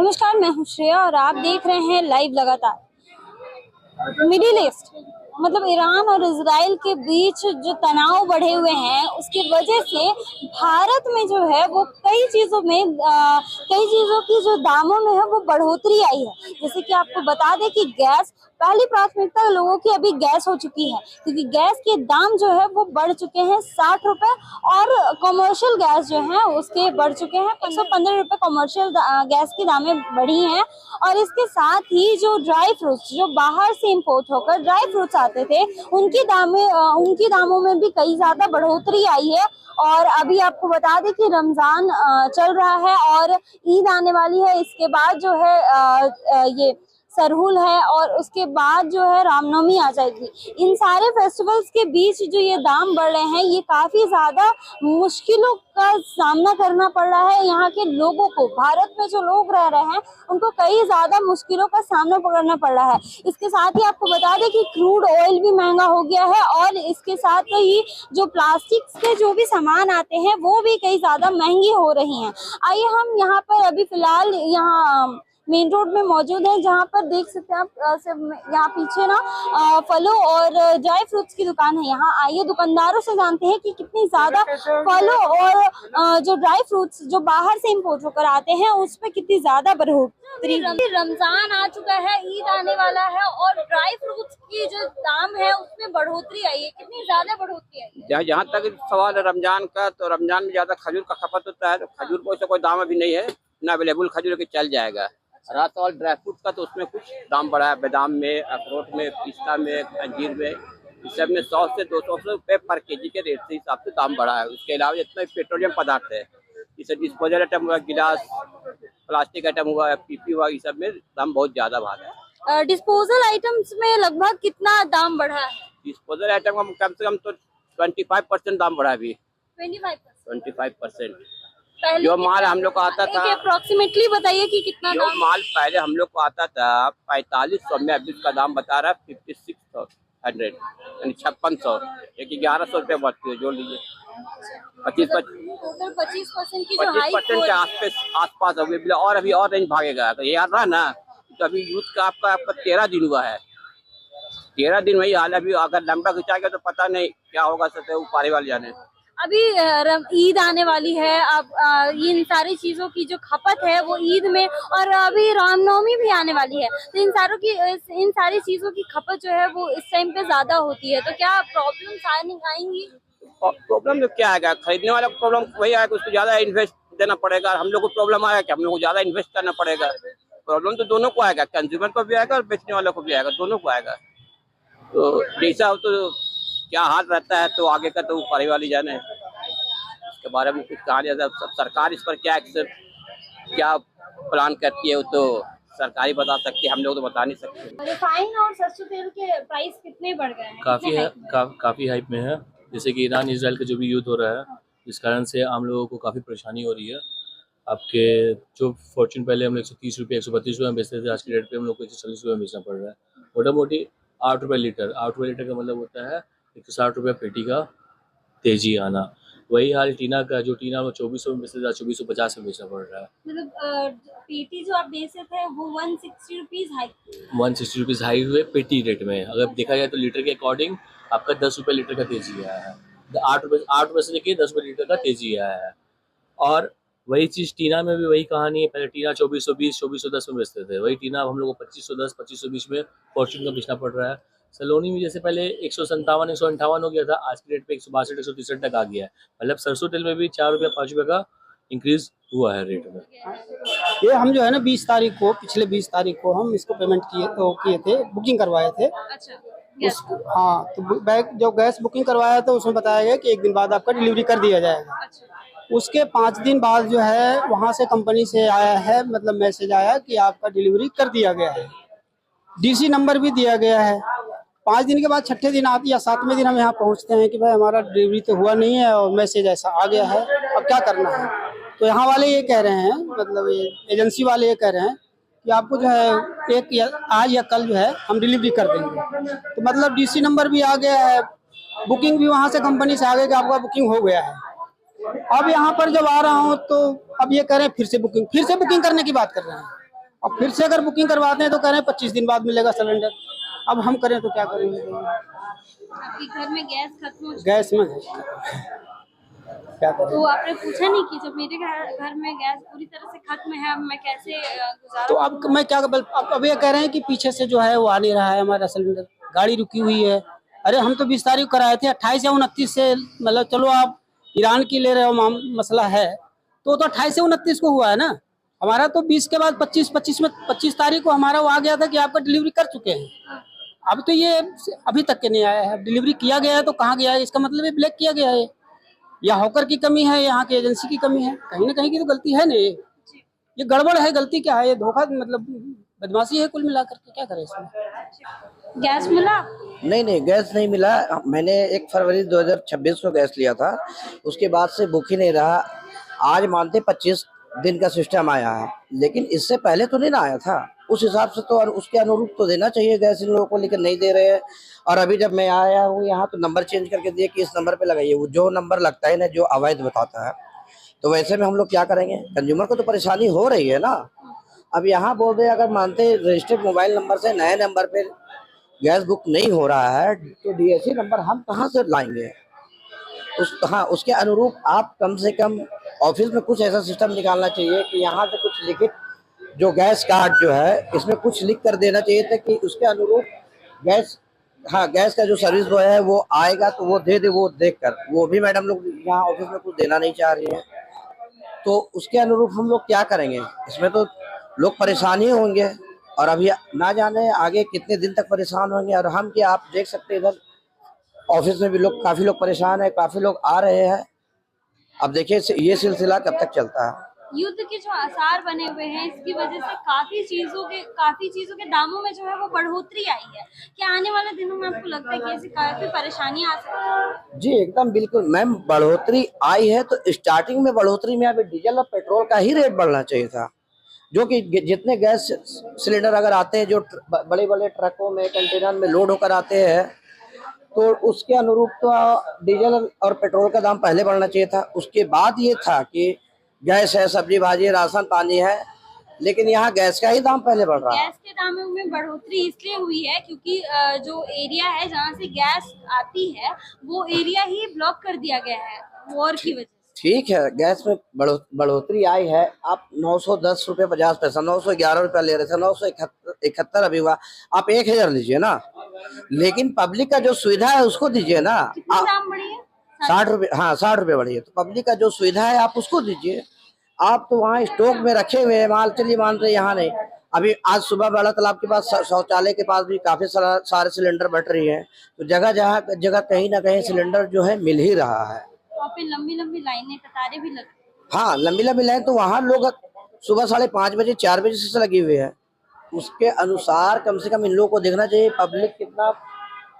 नमस्कार, मैं हूं श्रेया और आप देख रहे हैं लाइव लगातार। मिडिल ईस्ट मतलब ईरान और इजराइल के बीच जो तनाव बढ़े हुए हैं उसकी वजह से भारत में जो है वो कई चीजों की जो दामों में है वो बढ़ोतरी आई है। जैसे कि आपको बता दें कि गैस पहली प्राथमिकता लोगों की अभी गैस हो चुकी है, क्योंकि गैस के दाम जो है वो बढ़ चुके हैं 60 रुपए और कमर्शियल गैस जो है उसके बढ़ चुके हैं 115 रुपए। कमर्शियल गैस की दामें बढ़ी हैं और इसके साथ ही जो ड्राई फ्रूट्स जो बाहर से इंपोर्ट होकर ड्राई फ्रूट्स आते थे उनकी दामों में भी कई ज्यादा बढ़ोतरी आई है। और अभी आपको बता दें कि रमजान चल रहा है और ईद आने वाली है। इसके बाद जो है ये सरहुल है और उसके बाद जो है रामनवमी आ जाएगी। इन सारे फेस्टिवल्स के बीच जो ये दाम बढ़ रहे हैं ये काफी ज्यादा मुश्किलों का सामना करना पड़ रहा है यहाँ के लोगों को। भारत में जो लोग रह रहे हैं उनको कई ज्यादा मुश्किलों का सामना करना पड़ रहा है। इसके साथ ही आपको बता दें कि क्रूड ऑयल भी महंगा हो गया है और इसके साथ ही जो प्लास्टिक के जो भी सामान आते हैं वो भी कई ज्यादा महंगी हो रही हैं। आइए हम यहाँ पर अभी फिलहाल यहाँ मेन रोड में मौजूद है, जहाँ पर देख सकते हैं आप यहाँ पीछे ना फलों और ड्राई फ्रूट्स की दुकान है। यहाँ आइए दुकानदारों से जानते हैं कि कितनी ज्यादा फलों और जो ड्राई फ्रूट्स जो बाहर से इंपोर्ट होकर आते हैं उसमें कितनी ज्यादा बढ़ोतरी। रमजान आ चुका है, ईद आने वाला है और ड्राई फ्रूट्स की जो दाम है उसमें बढ़ोतरी आई है। कितनी ज्यादा बढ़ोतरी आई है? जहाँ तक सवाल है रमजान का, तो रमजान में ज्यादा खजूर का खपत होता है, तो खजूर को कोई दाम अभी नहीं है ना अवेलेबल। खजूर के चल जाएगा। रहा सवाल ड्राई फ्रूट का, तो उसमें कुछ दाम बढ़ा है। बादाम में, अखरोट में, पिस्ता में, अंजीर में, इस सब में 100 से 200 रुपए पर केजी के रेट से हिसाब से दाम बढ़ा है। उसके अलावा जितना पेट्रोलियम पदार्थ है, जैसे डिस्पोजल आइटम हुआ, गिलास, प्लास्टिक आइटम हुआ, पीपी हुआ, इस सब में दाम बहुत ज्यादा बढ़ा है। डिस्पोजल आइटम्स में लगभग कितना दाम बढ़ा है? डिस्पोजल आइटम का कम से कम तो 25% दाम बढ़ा है अभी। 25%। जो माल हम लोग को आता था, अप्रोक्सीमेटली बताइए कि कितना जो माल पहले हम लोग को आता था 4500 में, अभी उसका दाम बता रहा है 5600 यानी 5600, एक 1100 रुपये बढ़ती है। जोड़ लीजिए 25% की जो हाइक के आसपास हो गई। और अभी और रेंज भागेगा। तो ये याद रहा ना, तो अभी यूथ का आपका 13 दिन हुआ है। 13 दिन वही हाल। अभी अगर लंबा खिंचाएगा तो पता नहीं क्या होगा। सत्य ऊपर वाले जाने। अभी ईद आने वाली है, अब इन सारी चीजों की जो खपत है वो ईद में, और अभी रामनवमी भी आने वाली है, तो इन सारी चीजों की खपत जो है वो इस टाइम पे ज्यादा होती है। तो क्या प्रॉब्लम आएंगी? प्रॉब्लम तो क्या आएगा, खरीदने वाला प्रॉब्लम वही आएगा, उसको ज्यादा इन्वेस्ट देना पड़ेगा। हम लोग को प्रॉब्लम आएगा कि हम लोग को ज्यादा इन्वेस्ट करना पड़ेगा। प्रॉब्लम तो दोनों को आएगा, कंज्यूमर को भी आएगा और बेचने वालों को भी आएगा, दोनों को आएगा। तो जैसा हो तो क्या हाल रहता है, तो आगे का तो ऊपर वाली जाने। इसके बारे में कुछ कहा नहीं जाता। सरकार इस पर क्या प्लान करती है वो तो सरकारी बता सकती है, हम लोग तो बता नहीं सकते। रिफाइन और सरसों तेल के प्राइस कितने बढ़ गए हैं? काफी हाइप में है। जैसे कि ईरान इजराइल का जो भी युद्ध हो रहा है, जिस कारण से आम लोगों को काफी परेशानी हो रही है। आपके जो फॉर्चून पहले हम 130 रुपये 132 रुपये में बेचते थे, आज की डेट पे हम लोग को 140 रुपये में बेचना पड़ रहा है। मोटा मोटी 8 रुपये लीटर। 8 रुपये लीटर का मतलब होता है 160 रुपये पेटी का तेजी आना। वही हाल टीना का, जो टीना में 2400 में बेचते थे, 2450 में बेचना पड़ रहा है। मतलब पेटी जो आप बेचते थे वो 160 रुपीज हाई हुए पेटी रेट में। अगर देखा जाए तो लीटर के अकॉर्डिंग आपका 10 रुपये लीटर का तेजी आया है। 8 रुपये से लेके 10 रुपये लीटर का तेजी आया है। और वही चीज़ टीना में भी वही कहानी है। पहले टीना 2420 2410 में बेचते थे, वही टीना हम लोग को 2510 2520 में फॉर्चून का बेचना पड़ रहा है। सलोनी में जैसे पहले 157 158 हो गया था, आज की डेट पे 162 163 तक आ गया है। मतलब सरसों तेल में भी 4 रुपया 5 रुपये का इंक्रीज हुआ है रेट में। ये हम जो है ना 20 तारीख को, पिछले 20 तारीख को हम इसको पेमेंट किए थे, बुकिंग करवाए थे। अच्छा। हाँ, तो जो गैस बुकिंग करवाया था उसमें बताया गया कि 1 दिन बाद आपका डिलीवरी कर दिया जाएगा। उसके 5 दिन बाद जो है वहाँ से कंपनी से आया है, मतलब मैसेज आया कि आपका डिलीवरी कर दिया गया है, डीसी नंबर भी दिया गया है। 5 दिन के बाद 6ठे दिन आती या 7वें दिन हम यहाँ पहुँचते हैं कि भाई हमारा डिलीवरी तो हुआ नहीं है और मैसेज ऐसा आ गया है, अब क्या करना है। तो यहाँ वाले ये कह रहे हैं, मतलब ये एजेंसी वाले ये कह रहे हैं कि आपको जो है आज या कल जो है हम डिलीवरी कर देंगे। तो मतलब डीसी नंबर भी आ गया है, बुकिंग भी वहाँ से कंपनी से आ गया कि आपका बुकिंग हो गया है। अब यहाँ पर जब आ रहा हूँ तो अब ये कह रहे हैं फिर से बुकिंग करने की बात कर रहे हैं। अब फिर से अगर बुकिंग करवाते हैं तो कह रहे हैं 25 दिन बाद मिलेगा सिलेंडर। अब हम करें तो क्या करेंगे? आपके घर में गैस खत्म हो चुकी गैस में क्या करें? तो आपने पूछा नहीं कि जब मेरे घर में गैस पूरी तरह से खत्म है, अब मैं कैसे गुजारा तो अब मैं क्या अब ये कह रहे हैं कि पीछे से जो है वो आ नहीं रहा है हमारा सिलेंडर, गाड़ी रुकी हुई है। अरे हम तो 20 तारीख को कराए थे, 28 या 29 से, मतलब चलो आप ईरान की ले रहे हो मसला है, तो 28 से 29 को हुआ है ना। हमारा तो 20 के बाद 25 तारीख को हमारा वो आ गया था कि आपका डिलीवरी कर चुके हैं। अब तो ये अभी तक के नहीं आया है। डिलीवरी किया गया है तो कहाँ गया है? इसका मतलब ये ब्लैक किया गया है, या हॉकर की कमी है, यहाँ की एजेंसी की कमी है, कहीं ना कहीं की तो गलती है नहीं। ये गड़बड़ है, गलती क्या है? ये धोखा, मतलब बदमाशी है कुल मिलाकर के। क्या करें इसमें? गैस मिला? नहीं गैस नहीं मिला। मैंने 1 फरवरी 2026 को गैस लिया था, उसके बाद से बुक ही नहीं रहा। आज मानते 25 दिन का सिस्टम आया है, लेकिन इससे पहले तो नहीं ना आया था। उस हिसाब से तो और उसके अनुरूप तो देना चाहिए गैस इन लोगों को, लेकिन नहीं दे रहे हैं। और अभी जब मैं आया हूँ यहाँ तो नंबर चेंज करके दिए कि इस नंबर पे लगाइए, वो जो नंबर लगता है ना जो अवैध बताता है। तो वैसे में हम लोग क्या करेंगे? कंज्यूमर को तो परेशानी हो रही है ना। अब यहाँ बोल रहे अगर मानते रजिस्टर्ड मोबाइल नंबर से नए नंबर पे गैस बुक नहीं हो रहा है तो डीएससी नंबर हम कहाँ से लाएंगे? उसके अनुरूप आप कम से कम ऑफिस में कुछ ऐसा सिस्टम निकालना चाहिए कि यहाँ से कुछ लिखित जो गैस कार्ड जो है इसमें कुछ लिख कर देना चाहिए था कि उसके अनुरूप गैस का जो सर्विस बॉय है वो आएगा तो वो दे दे, वो देख कर। वो भी मैडम लोग यहाँ ऑफिस में कुछ देना नहीं चाह रही है, तो उसके अनुरूप हम लोग क्या करेंगे? इसमें तो लोग परेशान ही होंगे, और अभी ना जाने आगे कितने दिन तक परेशान होंगे। और हम क्या, आप देख सकते हैं इधर ऑफिस में भी लोग, काफी लोग परेशान है, काफी लोग आ रहे हैं। अब देखिए ये सिलसिला कब तक चलता है। युद्ध के जो आसार बने हुए हैं, इसकी वजह से काफी चीजों के दामों में जो है वो बढ़ोतरी आई है। क्या आने वाले दिनों में आपको लगता है कि ऐसी काफी परेशानियां आ सकती हैं? जी एकदम बिल्कुल मैम, बढ़ोतरी आई है तो स्टार्टिंग में बढ़ोतरी में अभी डीजल और पेट्रोल का ही रेट बढ़ना चाहिए था। जो कि जितने गैस सिलेंडर अगर आते हैं जो बड़े बड़े ट्रकों में कंटेनर में लोड होकर आते हैं, तो उसके अनुरूप तो डीजल और पेट्रोल का दाम पहले बढ़ना चाहिए था। उसके बाद ये था कि गैस है, सब्जी भाजी, राशन पानी है, लेकिन यहाँ गैस का ही दाम पहले बढ़ रहा है। गैस के दामों में बढ़ोतरी इसलिए हुई है क्योंकि जो एरिया है जहाँ से गैस आती है वो एरिया ही ब्लॉक कर दिया गया है वॉर की वजह से। ठीक है, गैस में बढ़ोतरी आई है। आप 910 रुपये 50 पैसा, 911 रुपया ले रहे थे, 971 अभी हुआ। आप 1000 लीजिए ना, लेकिन पब्लिक का जो सुविधा है उसको दीजिए ना। कितना दाम बढ़ी है? 60 रुपये, हाँ 60 रुपये बढ़ी है। तो पब्लिक का जो सुविधा है आप उसको दीजिए। आप तो वहाँ स्टॉक में रखे हुए हैं माल, चलिए मान रहे यहाँ नहीं। अभी आज सुबह बड़ा तालाब के पास शौचालय के पास भी काफी सारे सिलेंडर बट रही है, तो जगह कहीं ना कहीं सिलेंडर जो है मिल ही रहा है। वहाँ पे लंबी लंबी लाइनें, कतारें भी लगी। हाँ लंबी लाइन, तो वहाँ लोग सुबह 5:30 बजे 4 बजे से लगी हुई है। उसके अनुसार कम से कम इन लोगों को देखना चाहिए पब्लिक कितना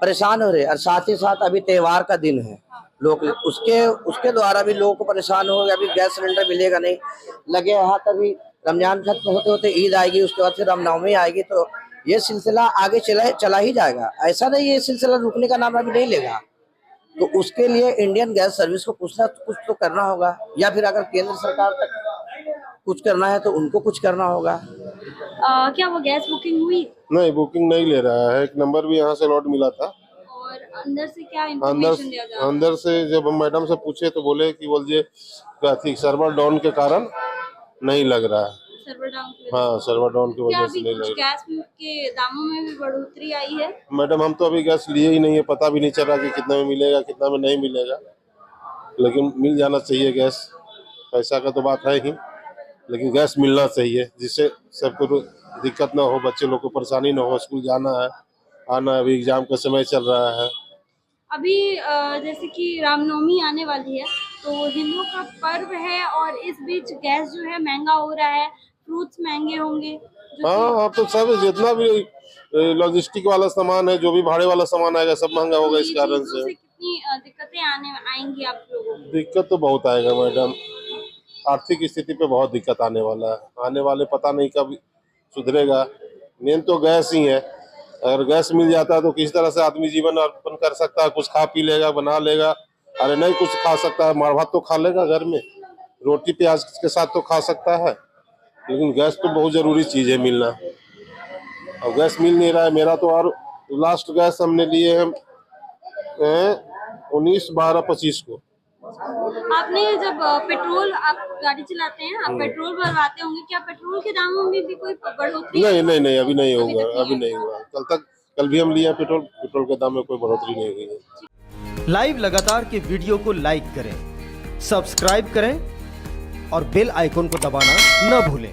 परेशान हो रहे हैं। और साथ ही साथ अभी त्योहार का दिन है, लोग उसके द्वारा भी लोगों को परेशान हो गए। अभी गैस सिलेंडर मिलेगा नहीं, लगे हाथ। अभी रमजान खत्म होते होते ईद आएगी, उसके बाद फिर रामनवमी आएगी, तो ये सिलसिला आगे चला ही जाएगा। ऐसा नहीं ये सिलसिला रुकने का नाम अभी नहीं लेगा। तो उसके लिए इंडियन गैस सर्विस को कुछ तो करना होगा, या फिर अगर केंद्र सरकार तक कुछ करना है तो उनको कुछ करना होगा। क्या वो गैस बुकिंग हुई? नहीं, बुकिंग नहीं ले रहा है। एक नंबर भी यहाँ से अलॉट मिला था। और अंदर से क्या इंफॉर्मेशन दिया जा रहा है? अंदर से जब हम मैडम से पूछे तो बोले कि बोलिए सर्वर डाउन के कारण नहीं लग रहा है। सर्वर डाउन की वजह हाँ, सर्वर डाउन की से। क्या वजह से अभी नहीं कुछ लग रहा। गैस के दामों में भी बढ़ोतरी आई है? मैडम हम तो अभी गैस लिए ही नहीं है, पता भी नहीं चल रहा कि कितना में मिलेगा कितना में नहीं मिलेगा, लेकिन मिल जाना चाहिए गैस। पैसा का तो बात है ही, लेकिन गैस मिलना चाहिए जिससे सबको दिक्कत ना हो, बच्चे लोग को परेशानी ना हो। स्कूल जाना है, आना है, अभी एग्जाम का समय चल रहा है। अभी जैसे कि रामनवमी आने वाली है, तो हिंदुओं का पर्व है और इस बीच गैस जो है महंगा हो रहा है, फ्रूट्स महंगे होंगे। हाँ, अब तो सब जितना भी लॉजिस्टिक वाला सामान है, जो भी भाड़े वाला सामान आएगा, सब महंगा होगा। इस कारण से कितनी दिक्कतें आएंगी आप लोगों को? दिक्कत तो बहुत आएगा मैडम। आर्थिक स्थिति पे बहुत दिक्कत आने वाला है। आने वाले पता नहीं कब सुधरेगा। मेन तो गैस ही है। अगर गैस मिल जाता है तो किस तरह से आदमी जीवन यापन कर सकता है, कुछ खा पी लेगा, बना लेगा। अरे नहीं कुछ खा सकता है, मार भात तो खा लेगा घर में, रोटी प्याज के साथ तो खा सकता है, लेकिन गैस तो बहुत ज़रूरी चीज़ है मिलना। और गैस मिल नहीं रहा है मेरा तो। और लास्ट गैस हमने लिए हैं 19/12/25 को। आपने जब पेट्रोल, आप गाड़ी चलाते हैं, आप पेट्रोल भरवाते होंगे, क्या पेट्रोल के दामों में भी कोई बढ़ोतरी? नहीं अभी नहीं अभी होगा, तक नहीं अभी नहीं हुआ। कल भी हम लिए पेट्रोल के दाम में कोई बढ़ोतरी नहीं हुई है। लाइव लगातार के वीडियो को लाइक करें, सब्सक्राइब करें और बेल आइकन को दबाना न भूलें।